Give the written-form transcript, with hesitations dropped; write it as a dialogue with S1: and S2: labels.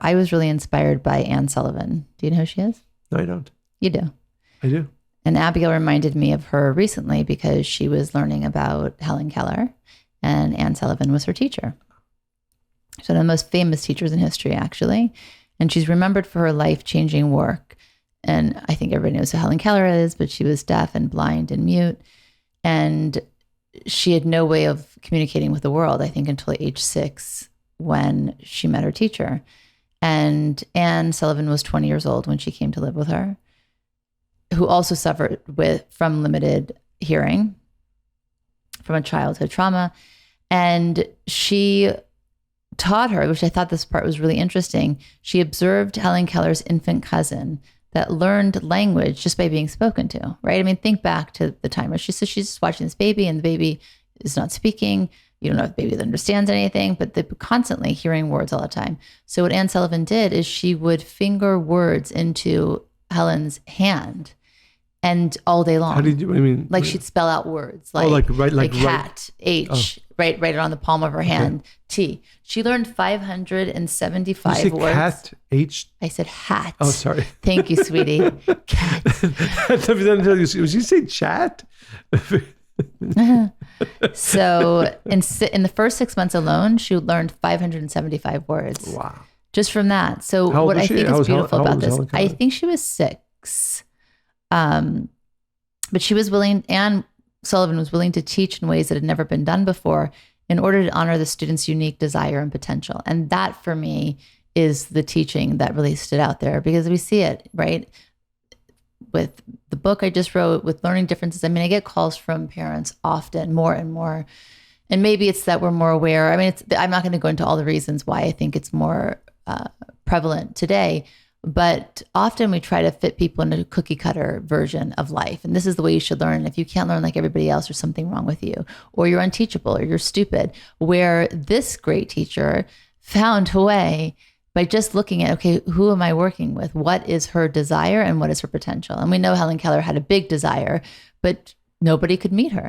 S1: I was really inspired by Anne Sullivan. Do you know who she is?
S2: No, I don't.
S1: You do.
S2: I do.
S1: And Abigail reminded me of her recently because she was learning about Helen Keller, and Anne Sullivan was her teacher. So one of the most famous teachers in history, actually. And she's remembered for her life-changing work. And I think everybody knows who Helen Keller is, but she was deaf and blind and mute. And she had no way of communicating with the world, I think, until age 6 when she met her teacher. And Anne Sullivan was 20 years old when she came to live with her, who also suffered from limited hearing from a childhood trauma. And she taught her, which I thought this part was really interesting. She observed Helen Keller's infant cousin that learned language just by being spoken to, right? I mean, think back to the time where she says she's just watching this baby and the baby is not speaking. You don't know if the baby understands anything, but they're constantly hearing words all the time. So what Anne Sullivan did is she would finger words into Helen's hand and all day long.
S2: How did you, I mean?
S1: Like she'd spell out words like cat, H, write it on the palm of her hand, T. She learned 575
S2: you said
S1: words.
S2: Cat, H?
S1: I said hat.
S2: Oh, sorry.
S1: Thank you, sweetie. Cat.
S2: Was you say chat?
S1: So in the first 6 months alone, she learned 575 words.
S2: Wow.
S1: Just from that. So what I think is beautiful about this, I think she was 6. But she was willing, Anne Sullivan was willing to teach in ways that had never been done before in order to honor the student's unique desire and potential. And that for me is the teaching that really stood out there, because we see it, right? With the book I just wrote, with learning differences. I mean, I get calls from parents often, more and more. And maybe it's that we're more aware. I mean, I'm not going to go into all the reasons why I think it's more prevalent today, but often we try to fit people into a cookie cutter version of life. And this is the way you should learn. If you can't learn like everybody else, there's something wrong with you, or you're unteachable, or you're stupid. Where this great teacher found a way by just looking at, okay, who am I working with? What is her desire and what is her potential? And we know Helen Keller had a big desire, but nobody could meet her.